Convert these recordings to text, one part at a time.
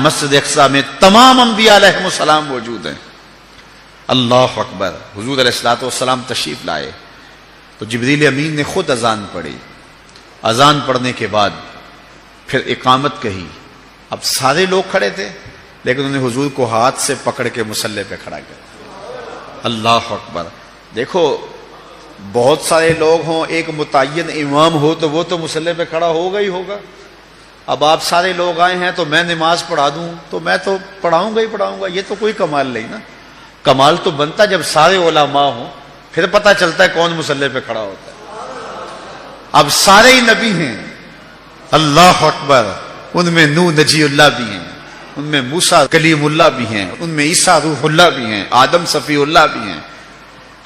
مسجد اقصی میں تمام انبیاء علیہم السلام موجود ہیں. اللہ اکبر. حضور علیہ الصلوۃ والسلام تشریف لائے تو جبریل امین نے خود اذان پڑھی. اذان پڑھنے کے بعد پھر اقامت کہی. اب سارے لوگ کھڑے تھے لیکن انہوں نے حضور کو ہاتھ سے پکڑ کے مصلی پہ کھڑا کیا. اللہ اکبر. دیکھو بہت سارے لوگ ہوں، ایک متعین امام ہو تو وہ تو مصلی پہ کھڑا ہوگا ہی ہوگا. اب آپ سارے لوگ آئے ہیں تو میں نماز پڑھا دوں تو میں تو پڑھاؤں گا ہی پڑھاؤں گا. یہ تو کوئی کمال نہیں نا. کمال تو بنتا جب سارے علماء ہوں، پھر پتہ چلتا ہے کون مصلی پہ کھڑا ہوتا ہے. اب سارے ہی نبی ہیں. اللہ اکبر. ان میں نوح نجی اللہ بھی ہیں، ان میں موسیٰ کلیم اللہ بھی ہیں، ان میں عیسیٰ روح اللہ بھی ہیں، آدم صفی اللہ بھی ہیں،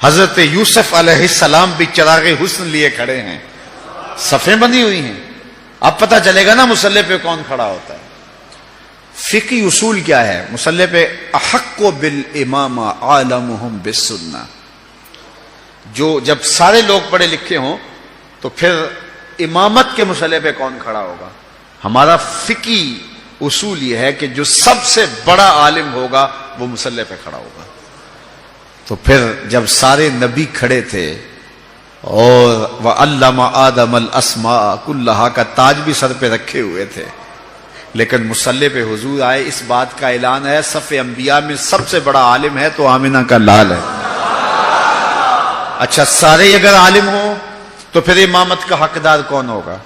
حضرت یوسف علیہ السلام بھی چراغ حسن لیے کھڑے ہیں. صفیں بنی ہوئی ہیں. اب پتہ چلے گا نا مصلی پہ کون کھڑا ہوتا ہے. فقہی اصول کیا ہے؟ مصلی پہ احق بالامام عالمہم بالسنہ. جو جب سارے لوگ پڑھے لکھے ہوں تو پھر امامت کے مصلی پہ کون کھڑا ہوگا؟ ہمارا فقہی اصول یہ ہے کہ جو سب سے بڑا عالم ہوگا وہ مصلی پہ کھڑا ہوگا. تو پھر جب سارے نبی کھڑے تھے اور وَعَلَّمَ آدَمَ الْأَسْمَاءَ كُلَّهَا کا تاج بھی سر پہ رکھے ہوئے تھے، لیکن مصلی پہ حضور آئے. اس بات کا اعلان ہے صف انبیاء میں سب سے بڑا عالم ہے تو آمنہ کا لال ہے. اچھا سارے اگر عالم ہوں تو پھر امامت کا حقدار کون ہوگا؟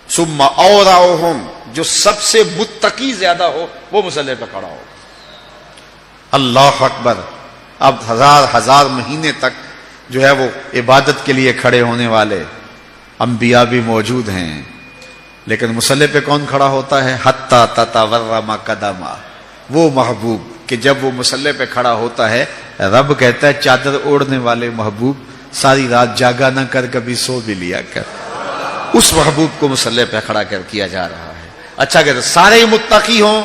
ثم اورعہم، جو سب سے متقی زیادہ ہو وہ مصلی پہ کھڑا ہوگا. اللہ اکبر. اب ہزار مہینے تک جو ہے وہ عبادت کے لیے کھڑے ہونے والے انبیاء بھی موجود ہیں، لیکن مصلی پہ کون کھڑا ہوتا ہے؟ حتی تتورم قدمہ. وہ محبوب کہ جب وہ مصلی پہ کھڑا ہوتا ہے رب کہتا ہے چادر اوڑھنے والے محبوب ساری رات جاگا نہ کر، کبھی سو بھی لیا کر. اس محبوب کو مصلی پہ کھڑا کر کیا جا رہا ہے. اچھا اگر سارے متقی ہوں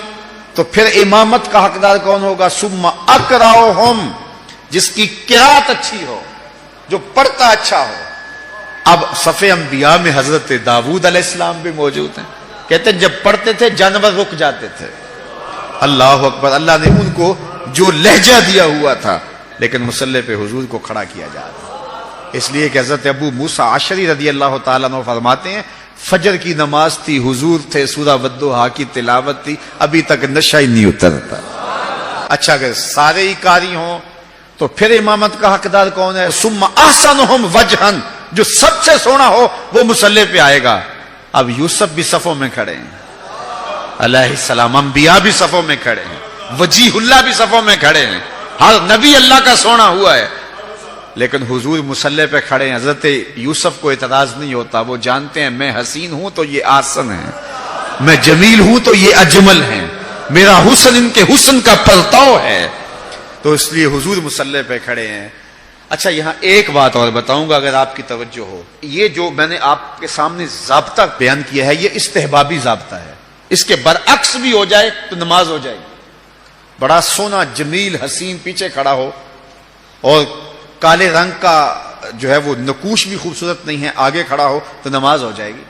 تو پھر امامت کا حقدار کون ہوگا؟ ثم اقرأہم، جس کی قرات اچھی ہو، جو پڑھتا اچھا ہو. اب صف انبیاء میں حضرت داؤد علیہ السلام بھی موجود ہیں. کہتے ہیں جب پڑھتے تھے جانور رک جاتے تھے. اللہ اکبر. اللہ نے ان کو جو لہجہ دیا ہوا تھا، لیکن مصلی پہ حضور کو کھڑا کیا جا رہا. اس لیے کہ حضرت ابو موسیٰ عشری رضی اللہ تعالیٰ عنہ فرماتے ہیں فجر کی نماز تھی، حضور تھے، سورہ والضحیٰ کی تلاوت تھی، ابھی تک نشہ ہی نہیں اترتا. اچھا اگر سارے ہی قاری ہوں تو پھر امامت کا حقدار کون ہے؟ ثم احسنہم وجہا، جو سب سے سونا ہو وہ مصلی پہ آئے گا. اب یوسف بھی صفوں میں کھڑے ہیں علیہ السلام، انبیاء بھی صفوں میں کھڑے ہیں، وجیہ اللہ بھی صفوں میں کھڑے ہیں، ہر نبی اللہ کا سونا ہوا ہے، لیکن حضور مصلی پہ کھڑے ہیں. حضرت یوسف کو اعتراض نہیں ہوتا. وہ جانتے ہیں میں حسین ہوں تو یہ آسن ہے، میں جمیل ہوں تو یہ اجمل ہیں، میرا حسن ان کے حسن کا پرتاؤ ہے. تو اس لیے حضور مصلی پہ کھڑے ہیں. اچھا یہاں ایک بات اور بتاؤں گا اگر آپ کی توجہ ہو. یہ جو میں نے آپ کے سامنے ضابطہ بیان کیا ہے یہ استحبابی ضابطہ ہے. اس کے برعکس بھی ہو جائے تو نماز ہو جائے گی. بڑا سونا جمیل حسین پیچھے کھڑا ہو اور کالے رنگ کا جو ہے وہ نقوش بھی خوبصورت نہیں ہے آگے کھڑا ہو تو نماز ہو جائے گی،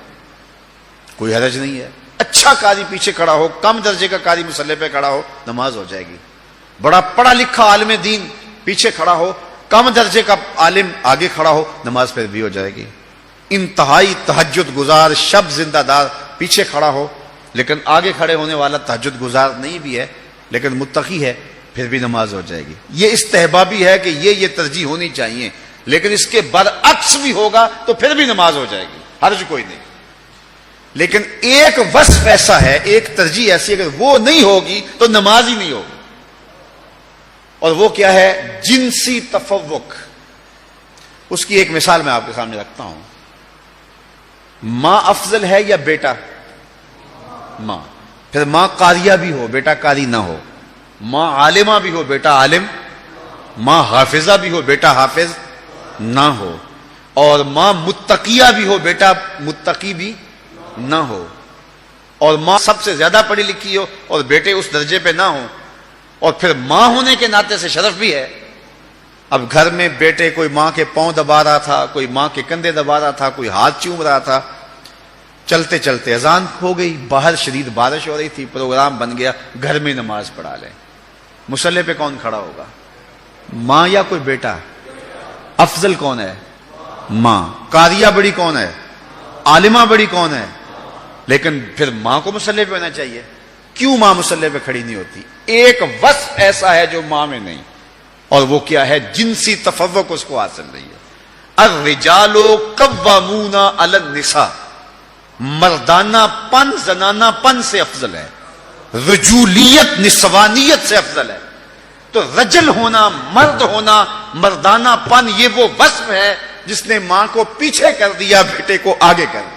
کوئی حرج نہیں ہے. اچھا قاری پیچھے کھڑا ہو، کم درجے کا قاری مصلی پہ کھڑا ہو، نماز ہو جائے گی. بڑا پڑھا لکھا عالم دین پیچھے کھڑا ہو، کم درجے کا عالم آگے کھڑا ہو، نماز پھر بھی ہو جائے گی. انتہائی تہجد گزار شب زندہ دار پیچھے کھڑا ہو لیکن آگے کھڑے ہونے والا تہجد گزار نہیں بھی ہے لیکن متقی ہے، پھر بھی نماز ہو جائے گی. یہ استحبابی ہے کہ یہ ترجیح ہونی چاہیے، لیکن اس کے برعکس بھی ہوگا تو پھر بھی نماز ہو جائے گی، حرج کوئی نہیں. لیکن ایک وصف ایسا ہے، ایک ترجیح ایسی اگر وہ نہیں ہوگی تو نماز ہی نہیں ہوگی. اور وہ کیا ہے؟ جنسی تفوق. اس کی ایک مثال میں آپ کے سامنے رکھتا ہوں. ماں افضل ہے یا بیٹا؟ ماں. پھر ماں قاریہ بھی ہو بیٹا قاری نہ ہو، ماں عالمہ بھی ہو بیٹا عالم، ماں حافظہ بھی ہو بیٹا حافظ نہ ہو، اور ماں متقیہ بھی ہو بیٹا متقی بھی نہ ہو، اور ماں سب سے زیادہ پڑھی لکھی ہو اور بیٹے اس درجے پہ نہ ہو. اور پھر ماں ہونے کے ناطے سے شرف بھی ہے. اب گھر میں بیٹے کوئی ماں کے پاؤں دبا رہا تھا، کوئی ماں کے کندھے دبا رہا تھا، کوئی ہاتھ چوم رہا تھا، چلتے چلتے اذان ہو گئی، باہر شدید بارش ہو رہی تھی، پروگرام بن گیا گھر میں نماز پڑھا لیں۔ مصلی پہ کون کھڑا ہوگا؟ ماں یا کوئی بیٹا؟ افضل کون ہے؟ ماں۔ قاریہ بڑی کون ہے؟ عالمہ بڑی کون ہے؟ لیکن پھر ماں کو مصلی پہ ہونا چاہیے۔ کیوں ماں مصلی پہ کھڑی نہیں ہوتی؟ ایک وصف ایسا ہے جو ماں میں نہیں، اور وہ کیا ہے؟ جنسی تفوق اس کو حاصل نہیں ہے۔ الرجال قوامون علی النساء، مردانہ پن زنانہ پن سے افضل ہے، رجولیت نسوانیت سے افضل ہے۔ تو رجل ہونا، مرد ہونا، مردانہ پن، یہ وہ وصف ہے جس نے ماں کو پیچھے کر دیا، بیٹے کو آگے کر دیا۔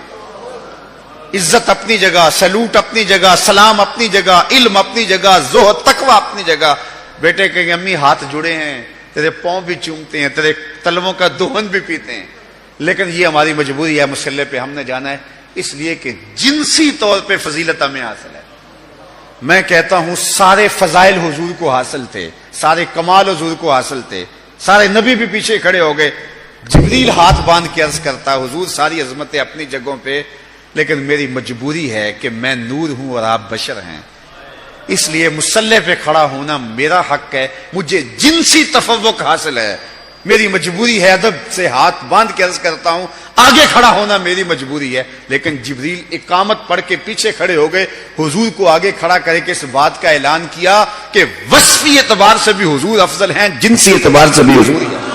عزت اپنی جگہ، سلوٹ اپنی جگہ، سلام اپنی جگہ، علم اپنی جگہ، زہد تقوی اپنی جگہ۔ بیٹے کہیں امی ہاتھ جڑے ہیں، تیرے پاؤں بھی چومتے ہیں، تیرے تلووں کا دہن بھی پیتے ہیں، لیکن یہ ہماری مجبوری ہے، مصلی پہ ہم نے جانا ہے، اس لیے کہ جنسی طور پہ فضیلت ہمیں حاصل ہے۔ میں کہتا ہوں سارے فضائل حضور کو حاصل تھے، سارے کمال حضور کو حاصل تھے، سارے نبی بھی پیچھے کھڑے ہو گئے، جبریل ہاتھ باندھ کے عرض کرتا حضور ساری عظمتیں اپنی جگہوں پہ، لیکن میری مجبوری ہے کہ میں نور ہوں اور آپ بشر ہیں، اس لیے مصلی پہ کھڑا ہونا میرا حق ہے، مجھے جنسی تفوق حاصل ہے، میری مجبوری ہے، ادب سے ہاتھ باندھ کے عرض کرتا ہوں آگے کھڑا ہونا میری مجبوری ہے۔ لیکن جبریل اقامت پڑھ کے پیچھے کھڑے ہو گئے، حضور کو آگے کھڑا کر کے اس بات کا اعلان کیا کہ وصفی اعتبار سے بھی حضور افضل ہیں، جنسی اعتبار سے بھی حضور ہیں۔